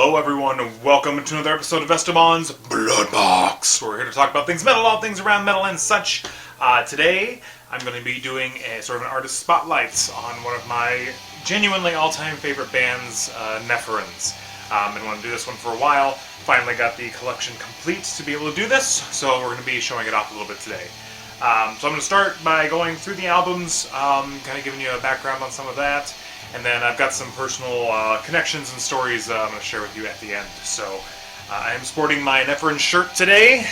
Hello everyone and welcome to another episode of Esteban's Blood Box. We're here to talk about things metal, all things around metal and such. Today I'm going to be doing a sort of an artist spotlight on one of my genuinely all-time favorite bands, Eneferens. Been wanting to do this one for a while. Finally got the collection complete to be able to do this, so we're going to be showing it off a little bit today. So I'm going to start by going through the albums, kind of giving you a background on some of that. And then I've got some personal connections and stories I'm going to share with you at the end. So I am sporting my Eneferens shirt today.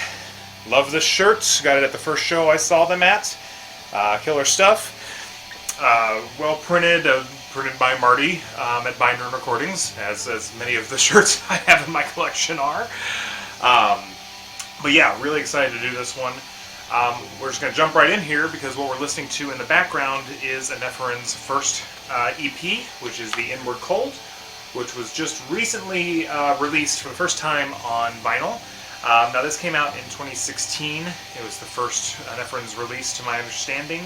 Love this shirt. Got it at the first show I saw them at. Killer stuff. Well printed, printed by Marty at Binder Recordings, as many of the shirts I have in my collection are. But yeah, really excited to do this one. We're just going to jump right in here because what we're listening to in the background is Eneferens' first EP, which is The Inward Cold, which was just recently released for the first time on vinyl. Now this came out in 2016. It was the first Eneferens release to my understanding.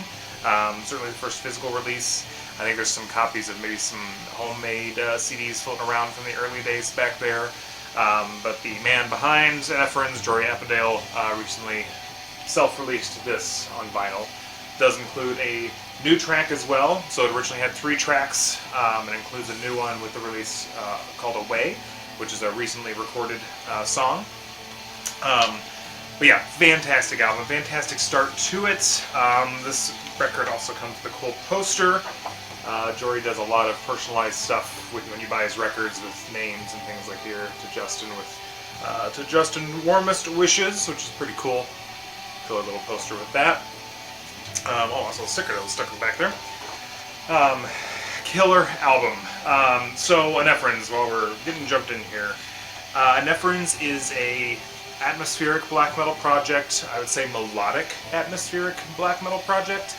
Certainly the first physical release. I think there's some copies of maybe some homemade CDs floating around from the early days back there. But the man behind Eneferens, Jori Apedaile, recently self-released this on vinyl. Does include a new track as well, so it originally had 3 tracks. It includes a new one with the release called Away, which is a recently recorded song. But yeah, fantastic album, fantastic start to it. This record also comes with a cool poster. Jori does a lot of personalized stuff when you buy his records with names and things like here to Justin warmest wishes, which is pretty cool. Cool little poster with that. Also a sticker that was stuck in the back there. Killer album. So Eneferens, while we're getting jumped in here, Eneferens is a atmospheric black metal project. I would say melodic atmospheric black metal project.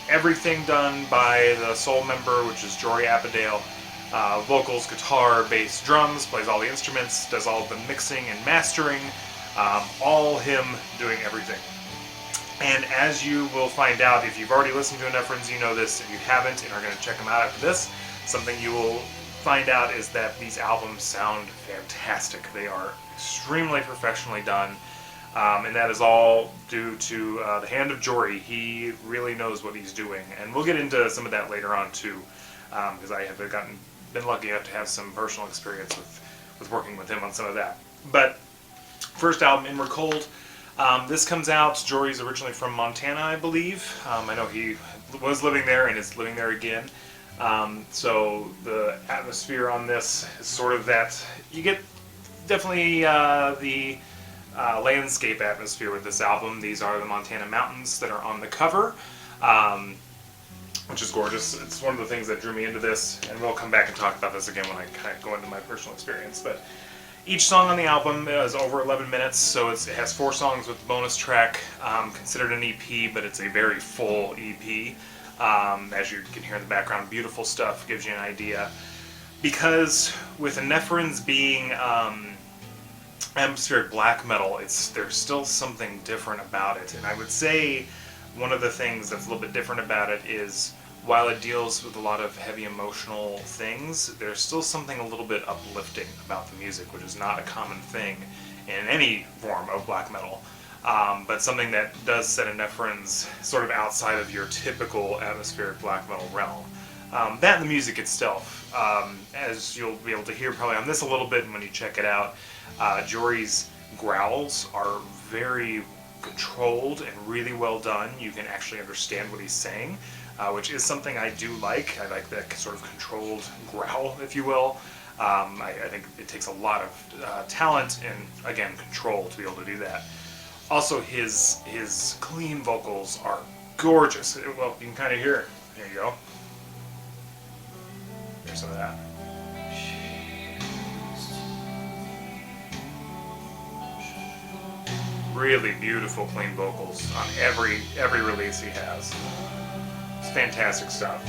Everything done by the sole member, which is Jori Apedaile. Vocals, guitar, bass, drums, plays all the instruments, does all the mixing and mastering. All him doing everything. And as you will find out, if you've already listened to Eneferens, you know this. If you haven't and are going to check them out after this, something you will find out is that these albums sound fantastic. They are extremely professionally done. And that is all due to the hand of Jori. He really knows what he's doing. And we'll get into some of that later on too, because I have been lucky enough to have some personal experience with working with him on some of that. But first album, Inward Cold. This comes out, Jori's originally from Montana, I believe. I know he was living there and is living there again. So the atmosphere on this is sort of that, you get definitely the landscape atmosphere with this album. These are the Montana mountains that are on the cover, which is gorgeous. It's one of the things that drew me into this, and we'll come back and talk about this again when I kind of go into my personal experience. But each song on the album is over 11 minutes, so it has 4 songs with the bonus track, considered an EP, but it's a very full EP. As you can hear in the background, beautiful stuff, gives you an idea. Because with Eneferens being atmospheric black metal, there's still something different about it. And I would say one of the things that's a little bit different about it is, while it deals with a lot of heavy emotional things, there's still something a little bit uplifting about the music, which is not a common thing in any form of black metal. But something that does set Eneferens sort of outside of your typical atmospheric black metal realm. That and the music itself, as you'll be able to hear probably on this a little bit when you check it out, Jori's growls are very controlled and really well done. You can actually understand what he's saying. Which is something I do like. I like that sort of controlled growl, if you will. I think it takes a lot of talent and, again, control to be able to do that. Also, his clean vocals are gorgeous. Well, you can kind of hear it. There you go. Here's some of that. Really beautiful, clean vocals on every release he has. Fantastic stuff.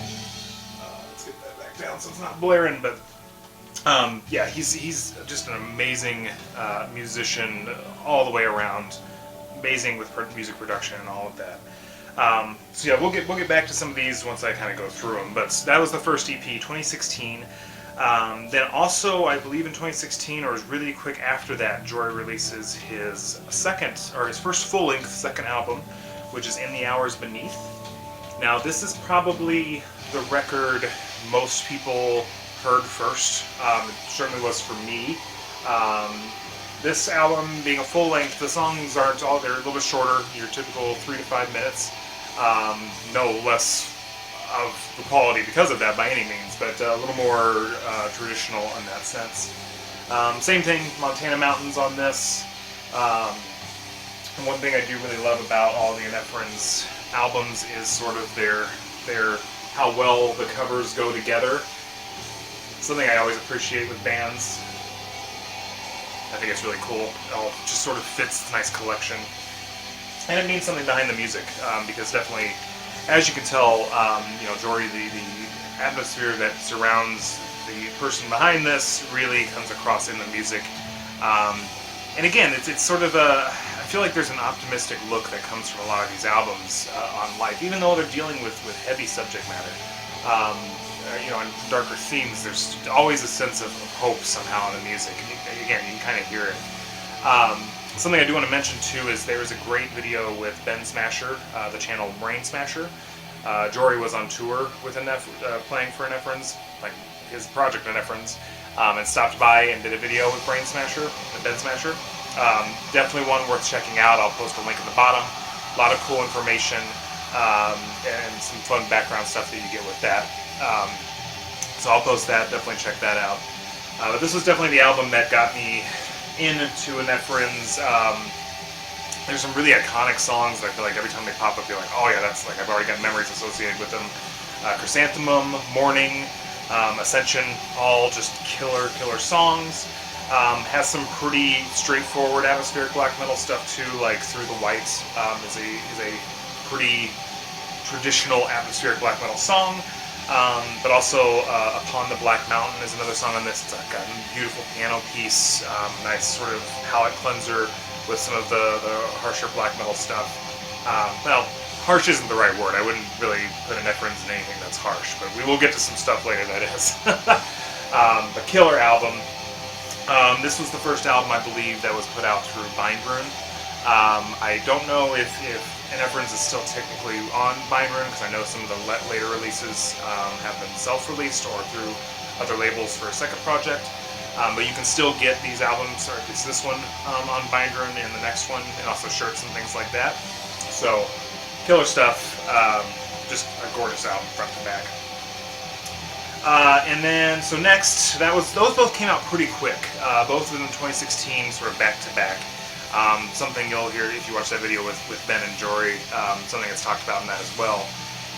Let's get that back down so it's not blaring, but yeah, he's just an amazing musician all the way around. Amazing with music production and all of that. So yeah, we'll get back to some of these once I kind of go through them. But that was the first EP, 2016. Then also, I believe in 2016, or it was really quick after that, Jori releases his first full-length second album, which is In the Hours Beneath. Now, this is probably the record most people heard first. It certainly was for me. This album being a full length, the songs aren't all, they're a little bit shorter, your typical 3 to 5 minutes. No less of the quality because of that by any means, but a little more traditional in that sense. Same thing, Montana Mountains on this. One thing I do really love about all the Eneferens albums is sort of their how well the covers go together. Something I always appreciate with bands. I think it's really cool. It all just sort of fits the nice collection. And it means something behind the music, because definitely, as you can tell, Jori, the atmosphere that surrounds the person behind this really comes across in the music. And again, it's sort of I feel like there's an optimistic look that comes from a lot of these albums on life, even though they're dealing with heavy subject matter. And darker themes, there's always a sense of hope somehow in the music. Again, you can kind of hear it. Something I do want to mention too is there is a great video with Brainsmasher, the channel Brainsmasher. Jori was on tour with playing for Eneferens, like his project Eneferens, and stopped by and did a video with Brainsmasher. Definitely one worth checking out. I'll post a link in the bottom. A lot of cool information and some fun background stuff that you get with that. So I'll post that. Definitely check that out. But this was definitely the album that got me into Eneferens. There's some really iconic songs that I feel like every time they pop up, you're like, oh yeah, that's like I've already got memories associated with them. Chrysanthemum, Morning, Ascension, all just killer songs. Has some pretty straightforward atmospheric black metal stuff too, like Through the White is a pretty traditional atmospheric black metal song. But also Upon the Black Mountain is another song on this. It's got a beautiful piano piece, nice sort of palette cleanser with some of the harsher black metal stuff. Well, harsh isn't the right word. I wouldn't really put Eneferens in anything that's harsh, but we will get to some stuff later that is. But killer album. This was the first album, I believe, that was put out through Bindrune. I don't know if Eneferens is still technically on Bindrune, because I know some of the later releases have been self-released or through other labels for a second project. But you can still get these albums, or at least this one, on Bindrune and the next one, and also shirts and things like that. So, killer stuff. Just a gorgeous album front to back. And then, so next, those both came out pretty quick. Both of them in 2016, sort of back to back. Something you'll hear if you watch that video with Ben and Jori, something that's talked about in that as well.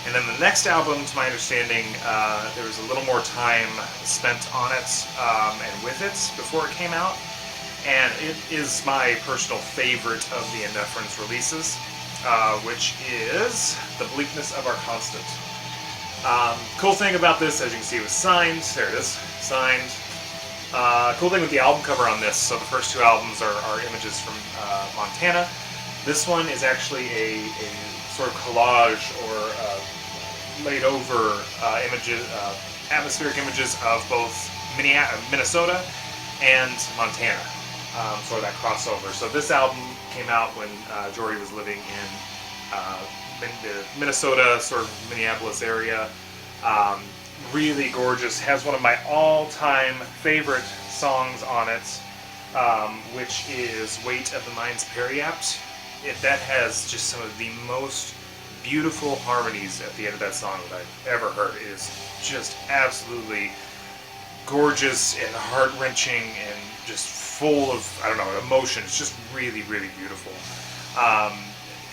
And then the next album, to my understanding, there was a little more time spent on it and with it before it came out. And it is my personal favorite of the Eneferens releases, which is The Bleakness of Our Constant. Cool thing about this, as you can see, it was signed. There it is, signed. Cool thing with the album cover on this, so the first two albums are images from Montana. This one is actually a sort of collage or laid over atmospheric images of both Minnesota and Montana, sort of that crossover. So this album came out when Jori was living in the Minnesota, sort of Minneapolis area. Really gorgeous. Has one of my all-time favorite songs on it, which is Weight of the Mind's Periapt. That has just some of the most beautiful harmonies at the end of that song that I've ever heard. It is just absolutely gorgeous and heart-wrenching and just full of, I don't know, emotion. It's just really, really beautiful.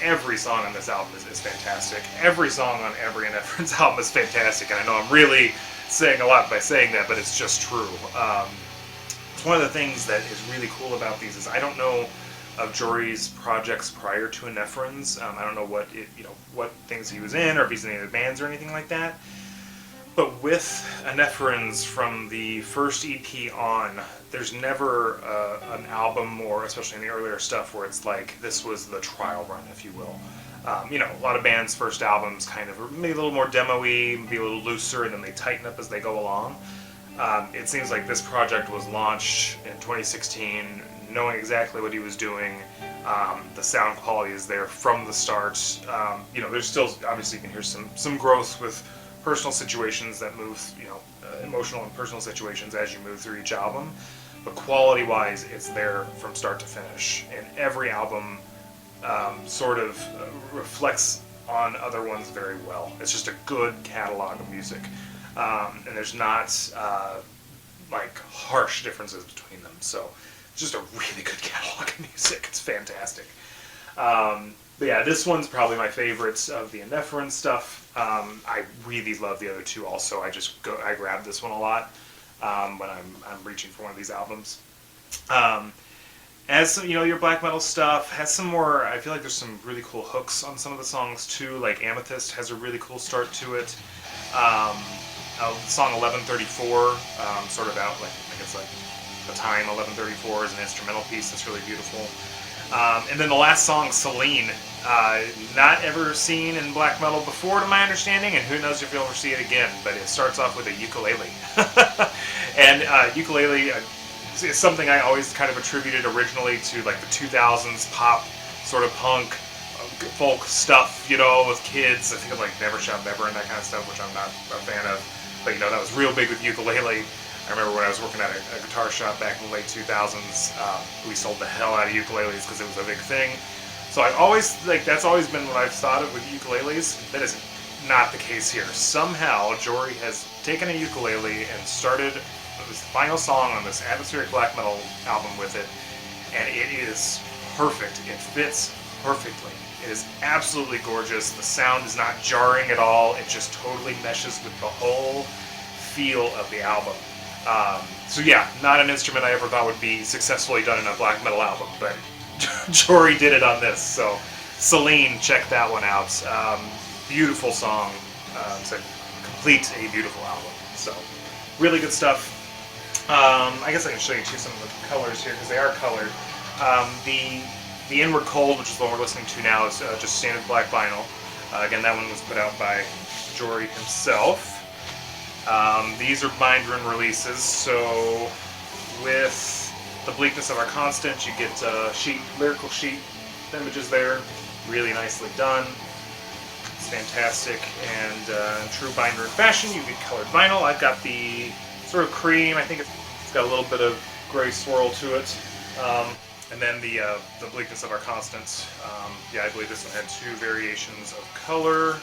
Every song on this album is fantastic. Every song on every Eneferens album is fantastic, and I know I'm really saying a lot by saying that, but it's just true. It's one of the things that is really cool about these is I don't know of Jori's projects prior to Eneferens. I don't know what things he was in, or if he's in any of the bands or anything like that. But with Eneferens, from the first EP on, there's never an album, or especially in the earlier stuff, where it's like, this was the trial run, if you will. A lot of bands' first albums kind of are maybe a little more demo-y, maybe a little looser, and then they tighten up as they go along. It seems like this project was launched in 2016, knowing exactly what he was doing. The sound quality is there from the start. There's still, obviously, you can hear some growth with personal situations that move, emotional and personal situations as you move through each album. But quality-wise, it's there from start to finish. And every album sort of reflects on other ones very well. It's just a good catalog of music. And there's not harsh differences between them. So it's just a really good catalog of music. It's fantastic. But yeah, this one's probably my favorite of the Eneferens stuff. I really love the other two also. I grab this one a lot when I'm reaching for one of these albums. As your black metal stuff has some more. I feel like there's some really cool hooks on some of the songs too. Like Amethyst has a really cool start to it. Song 1134, sort of out the time 1134 is an instrumental piece that's really beautiful. And then the last song, Celine, not ever seen in black metal before to my understanding, and who knows if you'll ever see it again, but it starts off with a ukulele. And ukulele is something I always kind of attributed originally to the 2000s pop, sort of punk, folk stuff, with kids. I think of Never Shout Never and that kind of stuff, which I'm not a fan of. But that was real big with ukulele. I remember when I was working at a guitar shop back in the late 2000s, we sold the hell out of ukuleles because it was a big thing. So I've always, that's always been what I've thought of with ukuleles. That is not the case here. Somehow, Jori has taken a ukulele and started this final song on this atmospheric black metal album with it, and it is perfect. It fits perfectly. It is absolutely gorgeous. The sound is not jarring at all. It just totally meshes with the whole feel of the album. So yeah, not an instrument I ever thought would be successfully done in a black metal album, but Jori did it on this. So Celine, check that one out. Beautiful song. It's a beautiful album. So really good stuff. I guess I can show you too some of the colors here because they are colored. The Inward Cold, which is the one we're listening to now, is just standard black vinyl. Again, that one was put out by Jori himself. These are binder-in releases, so with The Bleakness of Our Constant, you get lyrical sheet images there, really nicely done. It's fantastic, and in true binder-in fashion, you get colored vinyl. I've got the sort of cream. I think it's got a little bit of gray swirl to it. And then the Bleakness of Our Constant. I believe this one had two variations of color.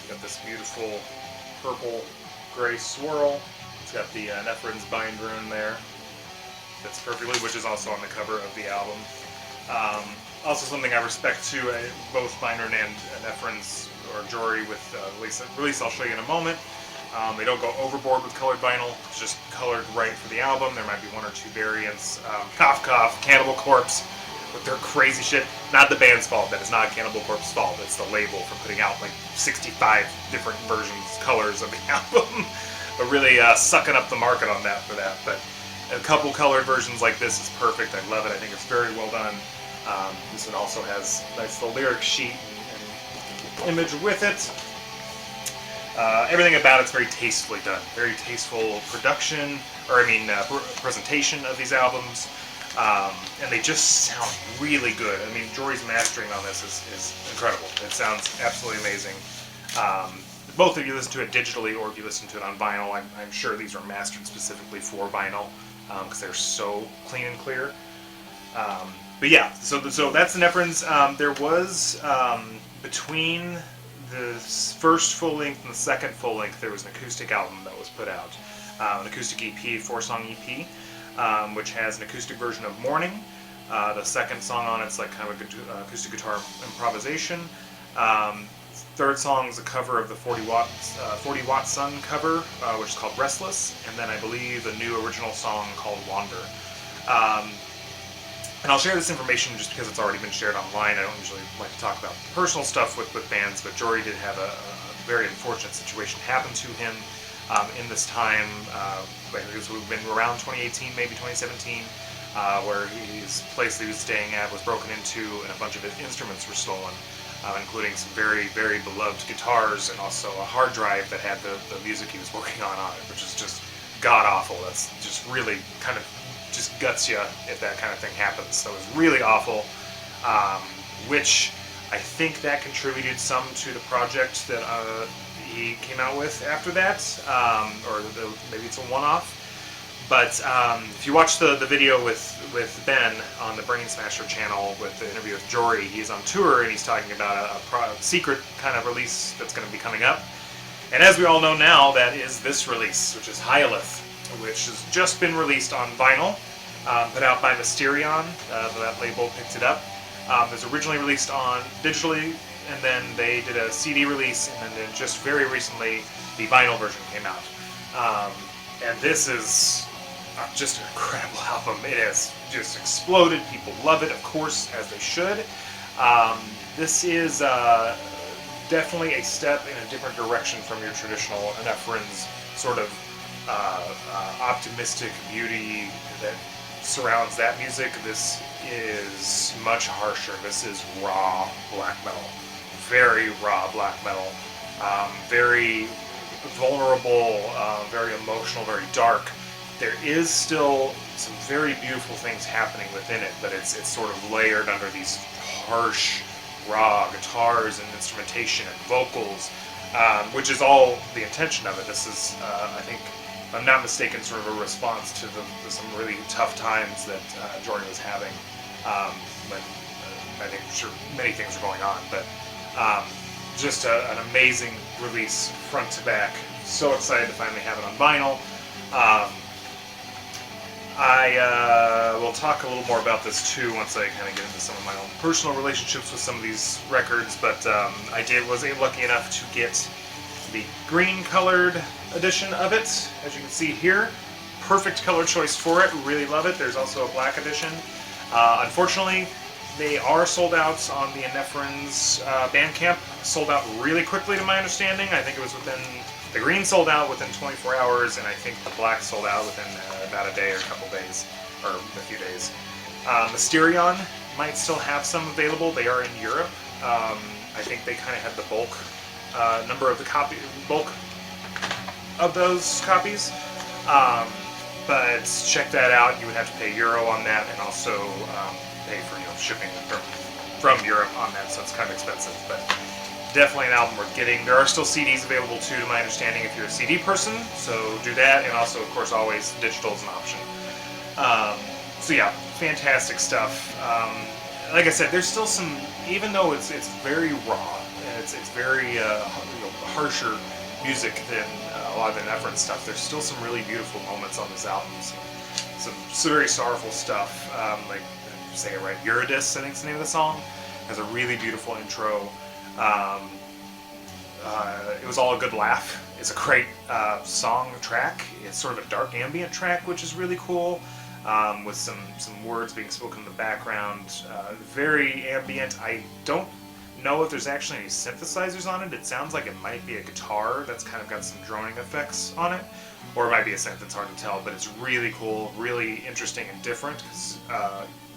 You got this beautiful purple gray swirl. It's got the Eneferens binder in there. Fits perfectly, which is also on the cover of the album. Also something I respect too, both binder and Eneferens or Jori with release I'll show you in a moment. They don't go overboard with colored vinyl. It's just colored right for the album. There might be one or two variants. Cough Cough, Cannibal Corpse, with their crazy shit. Not the band's fault. That is not Cannibal Corpse's fault. It's the label for putting out 65 different versions, colors of the album. But really sucking up the market on that for that. But a couple colored versions like this is perfect. I love it. I think it's very well done. This one also has nice little lyric sheet and image with it. Everything about it's very tastefully done. Very tasteful production, presentation of these albums. And they just sound really good. I mean, Jori's mastering on this is incredible. It sounds absolutely amazing. Both if you listen to it digitally or if you listen to it on vinyl, I'm sure these are mastered specifically for vinyl because they're so clean and clear. But yeah, so that's the Eneferens. There was, between the first full-length and the second full-length, there was an acoustic album that was put out. An acoustic EP, 4-song EP, which has an acoustic version of Morning. The second song on it's kind of an acoustic guitar improvisation. Third song is a cover of the 40 Watt Sun cover, which is called Restless, and then I believe a new original song called Wander. And I'll share this information just because it's already been shared online. I don't usually like to talk about personal stuff with bands, but Jori did have a very unfortunate situation happen to him in this time. It would have been around 2018, maybe 2017, where his place that he was staying at was broken into and a bunch of his instruments were stolen, including some very, very beloved guitars and also a hard drive that had the music he was working on it, which is just god-awful. That's just really kind of just guts you if that kind of thing happens. That was really awful, which I think that contributed some to the project that he came out with after that, or maybe it's a one-off. But if you watch the video with Ben on the Brainsmasher channel with the interview with Jori, he's on tour and he's talking about a secret kind of release that's going to be coming up. And as we all know now, that is this release, which is Hyalithe, which has just been released on vinyl, put out by Mysterion. That label picked it up. It was originally released on digitally, and then they did a CD release, and then just very recently the vinyl version came out. And this is just an incredible album. It has just exploded. People love it, of course, as they should. This is definitely a step in a different direction from your traditional Eneferens sort of optimistic beauty that surrounds that music. This is much harsher. This is raw black metal. Very raw black metal. Very vulnerable, very emotional, very dark. There is still some very beautiful things happening within it, but it's sort of layered under these harsh, raw guitars and instrumentation and vocals, which is all the intention of it. This is, I think, if I'm not mistaken, sort of a response to some really tough times that Jori was having when I think sure many things were going on, but just an amazing release front to back. So excited to finally have it on vinyl. I will talk a little more about this too once I kind of get into some of my own personal relationships with some of these records, but I was lucky enough to get the green colored edition of it, as you can see here. Perfect color choice for it, really love it. There's also a black edition. Unfortunately, they are sold out on the Eneferens Bandcamp. Sold out really quickly to my understanding. I think it was the green sold out within 24 hours, and I think the black sold out within about a day or a couple days, or a few days. Mysterion might still have some available. They are in Europe. I think they kind of had the bulk number of the bulk of those copies. But check that out. You would have to pay euro on that, and also pay for shipping from Europe on that, so it's kind of expensive. But definitely an album worth getting. There are still CDs available too, to my understanding, if you're a CD person, so do that, and also, of course, always digital is an option. So yeah, fantastic stuff. Like I said, there's still some, even though it's very raw, and it's very harsher music than a lot of the Eneferens stuff, there's still some really beautiful moments on this album. Some very sorrowful stuff, like, say it right, Eurydice, I think is the name of the song, has a really beautiful intro. It Was All a Good Laugh is a great song track. It's sort of a dark ambient track, which is really cool, with some words being spoken in the background. Very ambient. I don't know if there's actually any synthesizers on it. It sounds like it might be a guitar that's kind of got some droning effects on it, or it might be a synth. It's hard to tell, but it's really cool, really interesting and different, because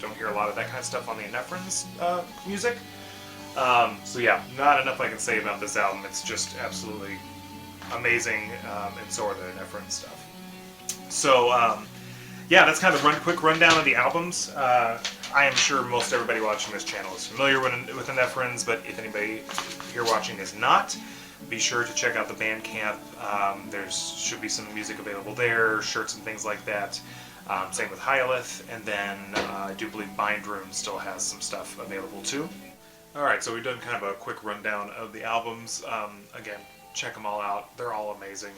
don't hear a lot of that kind of stuff on the Eneferens music. So yeah, not enough I can say about this album. It's just absolutely amazing, and so are the Eneferens stuff. So yeah, that's kind of a quick rundown of the albums. I am sure most everybody watching this channel is familiar with Eneferens, but if anybody here watching is not, be sure to check out the Bandcamp. There should be some music available there, shirts and things like that. Same with Hyalithe, and then I do believe Bind Room still has some stuff available too. Alright, so we've done kind of a quick rundown of the albums. Again, check them all out. They're all amazing.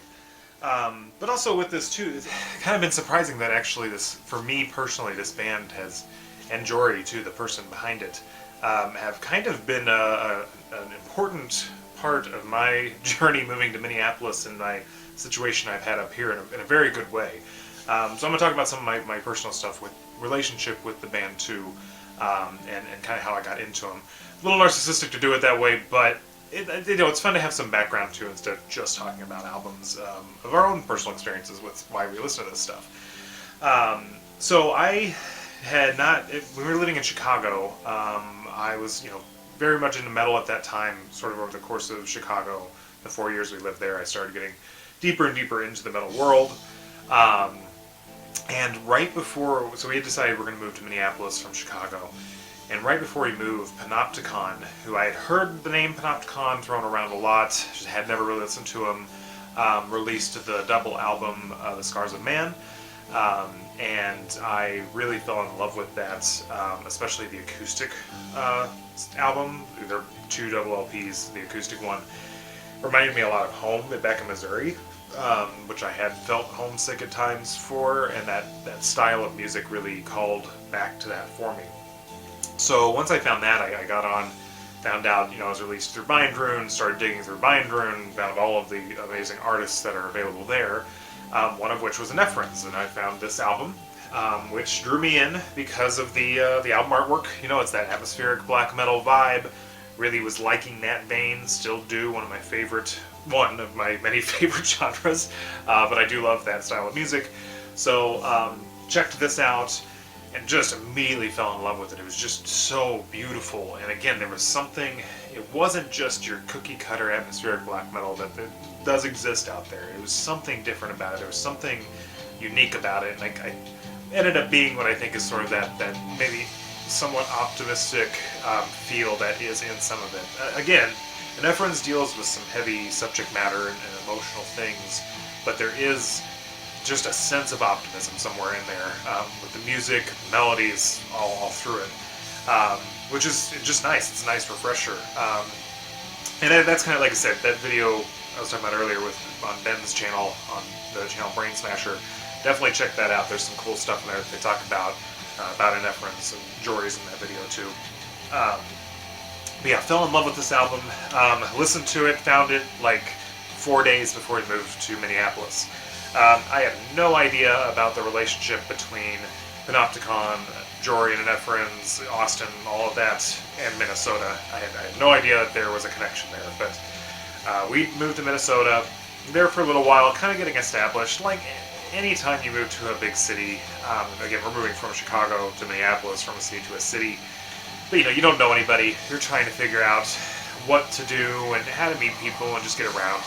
But also with this too, it's kind of been surprising that actually this, for me personally, this band has, and Jori too, the person behind it, have kind of been an important part of my journey moving to Minneapolis and my situation I've had up here in a very good way. So I'm going to talk about some of my personal stuff with relationship with the band too, and kind of how I got into them. A little narcissistic to do it that way, but it's fun to have some background too, instead of just talking about albums, of our own personal experiences with why we listen to this stuff. So I had not, when we were living in Chicago, I was, very much into metal at that time. Sort of over the course of Chicago, the 4 years we lived there, I started getting deeper and deeper into the metal world. And right before, so we had decided we're going to move to Minneapolis from Chicago. And right before we moved, Panopticon, who I had heard the name Panopticon thrown around a lot, just had never really listened to him, released the double album, The Scars of Man. And I really fell in love with that, especially the acoustic album. There are 2 double LPs. The acoustic one reminded me a lot of home back in Missouri, which I had felt homesick at times for, and that style of music really called back to that for me. So once I found that, I got on, found out, it was released through Bindrune, started digging through Bindrune, found all of the amazing artists that are available there, one of which was Eneferens, and I found this album, which drew me in because of the album artwork. It's that atmospheric black metal vibe. Really was liking that vein, still do, one of my many favorite genres, but I do love that style of music. So checked this out, and just immediately fell in love with it. It was just so beautiful, and again, there was something, it wasn't just your cookie cutter atmospheric black metal that does exist out there. It was something different about it. There was something unique about it, and I ended up being what I think is sort of that maybe somewhat optimistic feel that is in some of it. Again, Eneferens deals with some heavy subject matter and emotional things, but there is just a sense of optimism somewhere in there, with the music, melodies, all through it, which is just nice. It's a nice refresher. And that's kind of, like I said, that video I was talking about earlier on Ben's channel, on the channel Brainsmasher. Definitely check that out. There's some cool stuff in there that they talk about Eneferens, and Jori's in that video too. But yeah, fell in love with this album, listened to it, found it like 4 days before we moved to Minneapolis. I had no idea about the relationship between Panopticon, Jori and Eneferens, Austin, all of that, and Minnesota. I had no idea that there was a connection there, but we moved to Minnesota, there for a little while, kind of getting established. Like anytime you move to a big city, again, we're moving from Chicago to Minneapolis, from a city to a city, but you don't know anybody. You're trying to figure out what to do and how to meet people and just get around.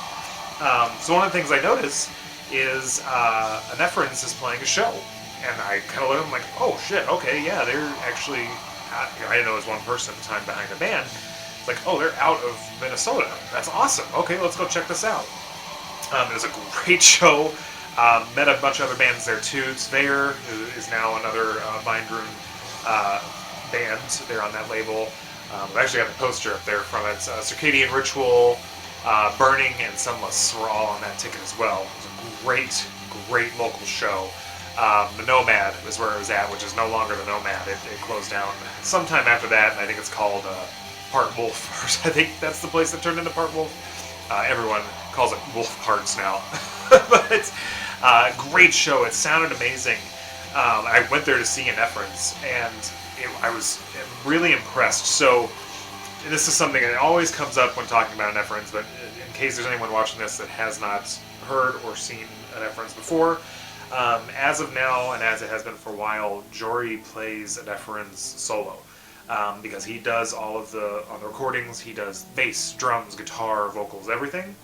So one of the things I noticed is Eneferens is playing a show, and I kind of looked at them like, oh shit, okay, yeah, they're actually, I didn't know it was one person at the time behind the band. It's like, oh, they're out of Minnesota. That's awesome. Okay, let's go check this out. It was a great show. Met a bunch of other bands there too. Sveir is now another Bindrune band. They're on that label. I've actually got the poster up there from it. Circadian Ritual, Burning, and Sunless were all on that ticket as well. It was a great local show. The Nomad is where it was at, which is no longer the Nomad. It closed down sometime after that, and I think it's called Part Wolf. I think that's the place that turned into Part Wolf. Everyone calls it Wolf Parts now. But it's great show. It sounded amazing. I went there to see Eneferens, and I was really impressed. So this is something that always comes up when talking about Eneferens, but in case there's anyone watching this that has not heard or seen Eneferens before, as of now, and as it has been for a while, Jori plays Eneferens solo. Because he does all of on the recordings, he does bass, drums, guitar, vocals, everything.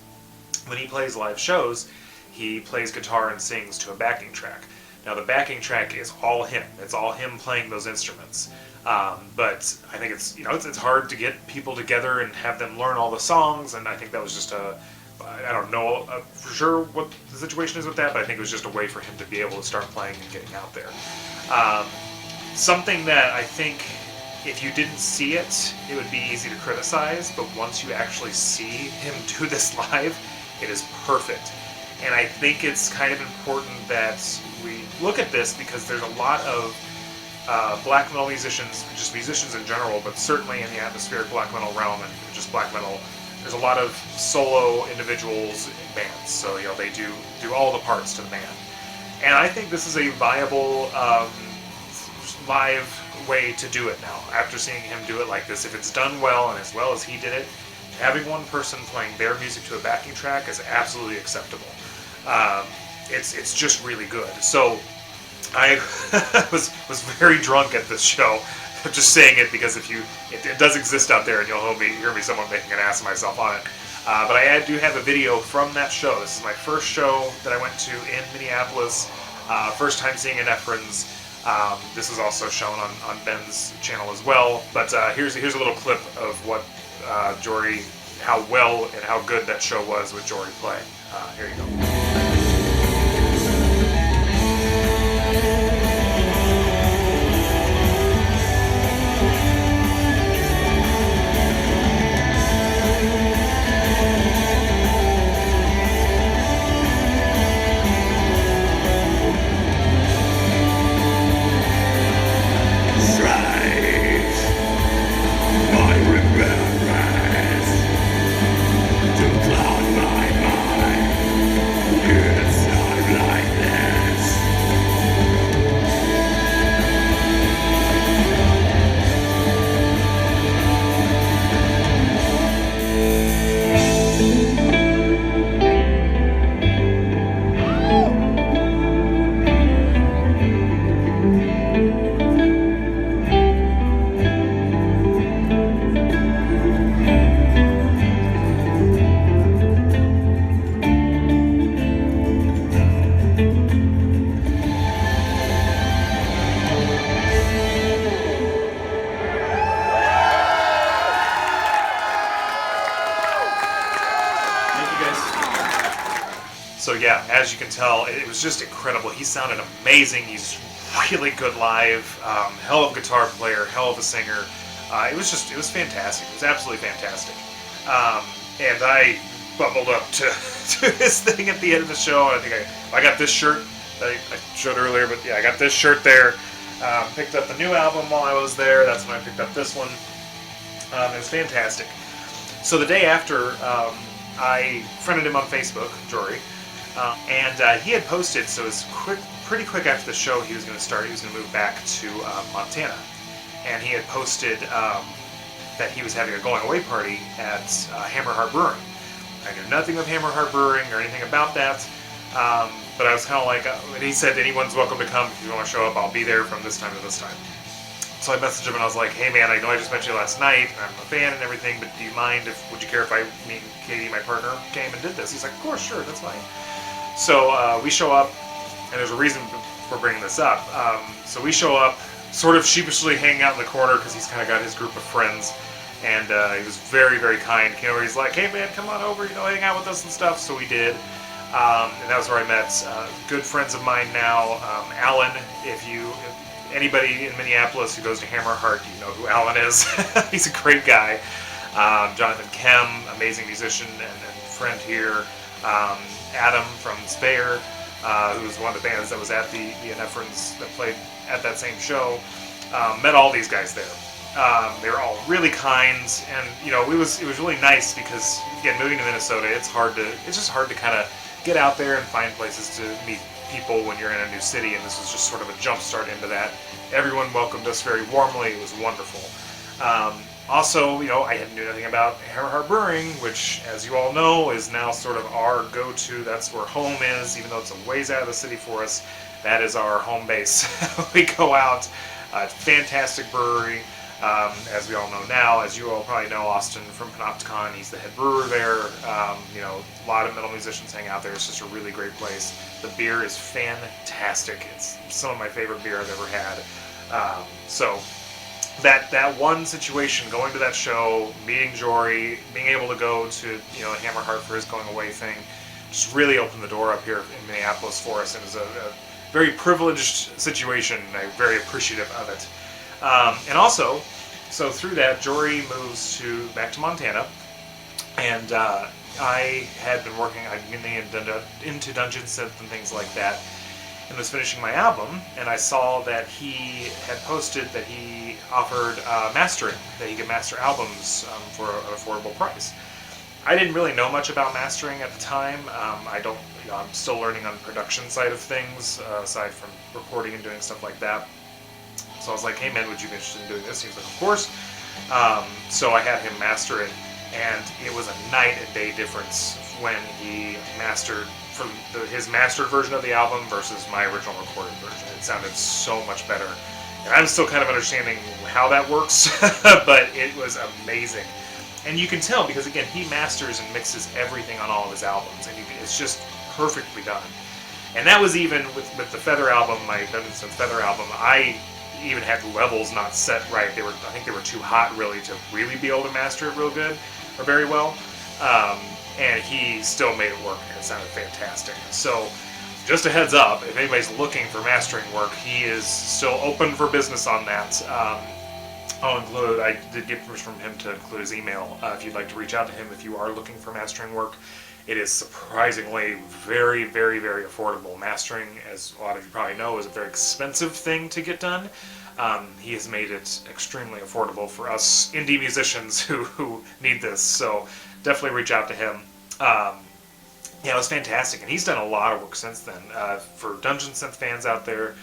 When he plays live shows, he plays guitar and sings to a backing track. Now the backing track is all him. It's all him playing those instruments. But I think it's hard to get people together and have them learn all the songs, and I think that was just I don't know for sure what the situation is with that, but I think it was just a way for him to be able to start playing and getting out there. Something that I think, if you didn't see it, it would be easy to criticize, but once you actually see him do this live, it is perfect. And I think it's kind of important that we look at this, because there's a lot of black metal musicians, just musicians in general, but certainly in the atmospheric black metal realm and just black metal, there's a lot of solo individuals in bands. So they do all the parts to the band. And I think this is a viable live way to do it now. After seeing him do it like this, if it's done well and as well as he did it, having one person playing their music to a backing track is absolutely acceptable. It's just really good. So I was very drunk at this show. I'm just saying it because it does exist out there, and you'll hear me someone making an ass of myself on it. But I do have a video from that show. This is my first show that I went to in Minneapolis. First time seeing Eneferens. This is also shown on Ben's channel as well. But here's a little clip of what Jori, how well and how good that show was with Jori playing. Here you go. So yeah, as you can tell, it was just incredible. He sounded amazing. He's really good live. Hell of a guitar player, hell of a singer. It was fantastic. It was absolutely fantastic. And I bubbled up to this thing at the end of the show. I think I got this shirt that I showed earlier, but yeah, I got this shirt there. Picked up the new album while I was there. That's when I picked up this one. It was fantastic. So the day after, I friended him on Facebook, Jori. And he had posted, so it was pretty quick after the show he was going to move back to Montana. And he had posted that he was having a going away party at Hammerheart Brewing. I knew nothing of Hammerheart Brewing or anything about that, but I was kind of like, and he said anyone's welcome to come if you want to show up, I'll be there from this time to this time. So I messaged him and I was like, hey man, I know I just met you last night, and I'm a fan and everything, but would you care if me and Katie, my partner, came and did this? He's like, of course, sure, that's fine. So we show up, and there's a reason for bringing this up. So we show up, sort of sheepishly hanging out in the corner because he's kind of got his group of friends, and he was very, very kind. You know, he's like, hey man, come on over, hang out with us and stuff. So we did, and that was where I met good friends of mine now. Alan, if anybody in Minneapolis who goes to Hammerheart, you know who Alan is. He's a great guy. Jonathan Kem, amazing musician and friend here. Adam from Speyer, who was one of the bands that was at the Eneferens that played at that same show. Met all these guys there. They were all really kind, and it was really nice because again, moving to Minnesota, it's just hard to kind of get out there and find places to meet people when you're in a new city, and this was just sort of a jump start into that. Everyone welcomed us very warmly. It was wonderful. Also, I knew nothing about Hammerheart Brewing, which, as you all know, is now sort of our go-to. That's where home is, even though it's a ways out of the city for us. That is our home base. We go out. Fantastic brewery, as we all know now. As you all probably know, Austin from Panopticon, he's the head brewer there. A lot of metal musicians hang out there. It's just a really great place. The beer is fantastic. It's some of my favorite beer I've ever had. So that one situation, going to that show, meeting Jori, being able to go to Hammerheart for his going away thing, just really opened the door up here in Minneapolis for us. It was a very privileged situation, and I'm very appreciative of it. And also, so through that, Jori moves back to Montana, and I had been working, I'd been into Dungeon Synth and things like that, and was finishing my album, and I saw that he had posted that he offered mastering, that he could master albums for an affordable price. I didn't really know much about mastering at the time. I'm still learning on the production side of things, aside from recording and doing stuff like that. So I was like, hey man, would you be interested in doing this? He was like, of course. So I had him master it, and it was a night and day difference when he mastered from his mastered version of the album versus my original recorded version. It sounded so much better. And I'm still kind of understanding how that works, but it was amazing. And you can tell because, again, he masters and mixes everything on all of his albums, and it's just perfectly done. And that was even with the Feather album, my Dungeon Synth Feather album. I even had levels not set right. I think they were too hot, really, to really be able to master it real good or very well. And he still made it work, and it sounded fantastic. So, just a heads up, if anybody's looking for mastering work, he is still open for business on that. I did get permission from him to include his email if you'd like to reach out to him if you are looking for mastering work. It is surprisingly very, very, very affordable. Mastering, as a lot of you probably know, is a very expensive thing to get done. He has made it extremely affordable for us indie musicians who need this, so definitely reach out to him. Yeah, it was fantastic, and he's done a lot of work since then. For Dungeon Synth fans out there,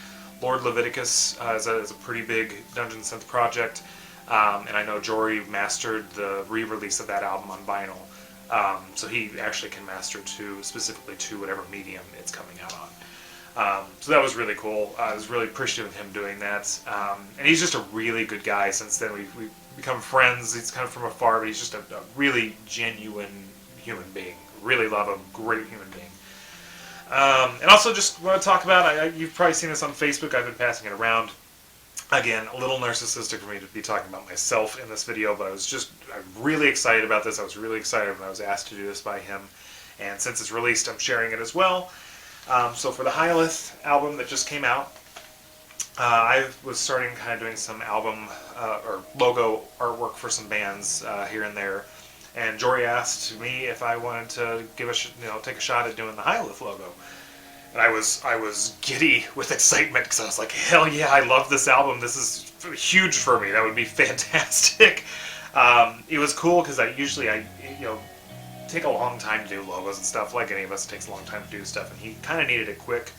Lord Leviticus is a pretty big Dungeon Synth project, and I know Jori mastered the re-release of that album on vinyl, so he actually can master specifically to whatever medium it's coming out on. So that was really cool. I was really appreciative of him doing that, and he's just a really good guy. Since then, we've become friends. He's kind of from afar, but he's just a really genuine human being. Really love him. Great human being. And also just want to talk about, you've probably seen this on Facebook, I've been passing it around. Again, a little narcissistic for me to be talking about myself in this video, but I'm really excited about this. I was really excited when I was asked to do this by him, and since it's released, I'm sharing it as well. So for the Hyalithe album that just came out, I was starting kind of doing some album or logo artwork for some bands here and there. And Jori asked me if I wanted to take a shot at doing the Hyalithe logo, and I was giddy with excitement because I was like, hell yeah, I love this album. This is huge for me. That would be fantastic. It was cool because I take a long time to do logos and stuff. Like any of us, it takes a long time to do stuff, and he kind of needed it quick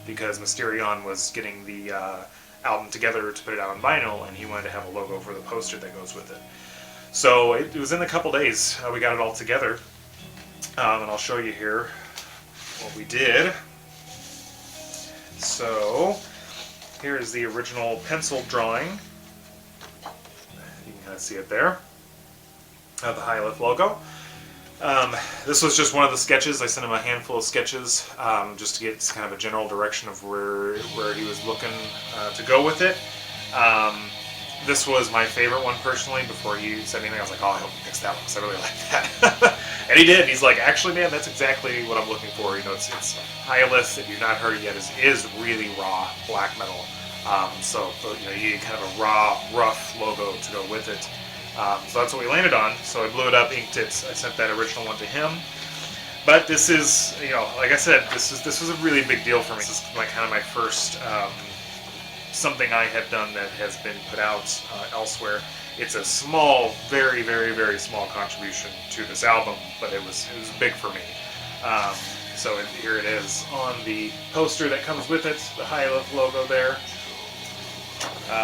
because Mysterion was getting the album together to put it out on vinyl, and he wanted to have a logo for the poster that goes with it. So it was in a couple days we got it all together, and I'll show you here what we did. So here is the original pencil drawing. You can kind of see it there of the Hyalithe logo. This was just one of the sketches. I sent him a handful of sketches just to get kind of a general direction of where he was looking to go with it. This was my favorite one personally. Before he said anything, I was like, oh, I hope he picks that one because I really like that. And he did. He's like, actually, man, that's exactly what I'm looking for. It's Hyalithe, if you've not heard it yet, is really raw black metal. So you need kind of a raw, rough logo to go with it. So that's what we landed on. So I blew it up, inked it. I sent that original one to him. But this is, like I said, this was a really big deal for me. This is kind of my first something I have done that has been put out elsewhere. It's a small, very, very, very small contribution to this album, but it was big for me. So here it is on the poster that comes with it, the Hyalithe logo there.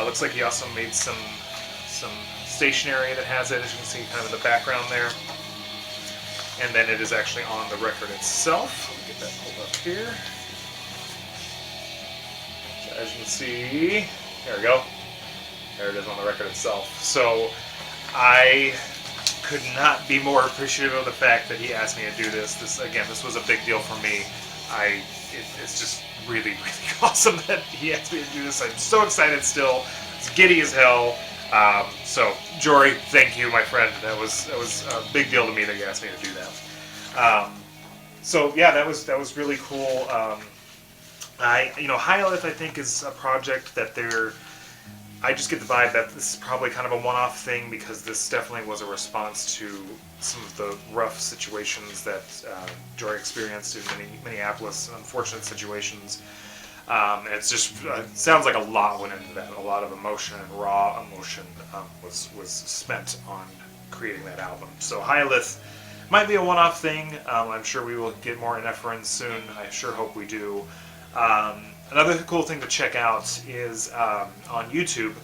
Looks like he also made some stationery that has it, as you can see kind of in the background there. And then it is actually on the record itself. Let me get that pulled up here. So as you can see, there we go. There it is on the record itself. So I could not be more appreciative of the fact that he asked me to do this. This was a big deal for me. It's just really, really awesome that he asked me to do this. I'm so excited still. It's giddy as hell. So Jori, thank you, my friend. That was a big deal to me that you asked me to do that. So yeah, that was really cool. Hyalithe, I think, is a project that I just get the vibe that this is probably kind of a one-off thing, because this definitely was a response to some of the rough situations that Jori experienced in Minneapolis, unfortunate situations. And it's just sounds like a lot went into that. A lot of emotion and raw emotion was spent on creating that album. So Hyalithe might be a one-off thing. I'm sure we will get more Eneferens soon. I sure hope we do. Another cool thing to check out is on YouTube.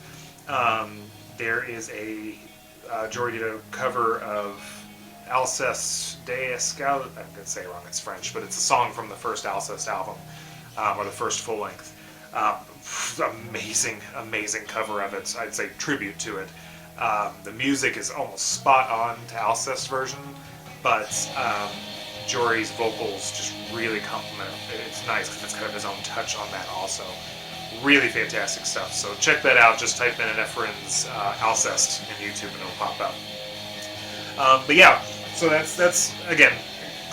There is Jori did a cover of Alceste des Escales. I'm going to say it wrong, it's French, but it's a song from the first Alceste album, or the first full length. Amazing cover of it. I'd say tribute to it. The music is almost spot on to Alcest's version, but Jori's vocals just really complement it. It's nice because it's kind of his own touch on that also. Really fantastic stuff. So check that out. Just type in Eneferens Alcest in YouTube and it'll pop up. But yeah, so that's again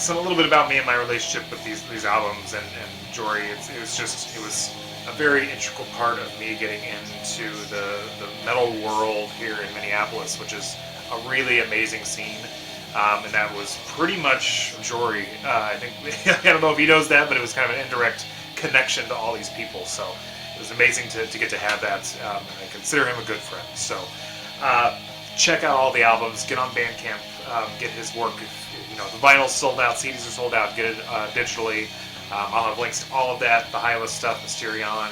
a little bit about me and my relationship with these albums and Jori. It was a very integral part of me getting into the metal world here in Minneapolis, which is a really amazing scene. And that was pretty much Jori. I think I don't know if he knows that, but it was kind of an indirect connection to all these people. So it was amazing to get to have that. And I consider him a good friend. So check out all the albums. Get on Bandcamp. Get his work. If the vinyl's sold out, CDs are sold out. Get it digitally. I'll have links to all of that, the Hyalithe stuff, Mysterion,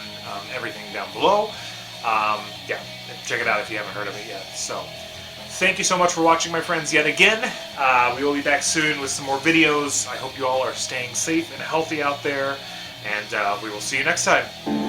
everything down below. Yeah, check it out if you haven't heard of it yet. So, thank you so much for watching, my friends, yet again. We will be back soon with some more videos. I hope you all are staying safe and healthy out there, and we will see you next time.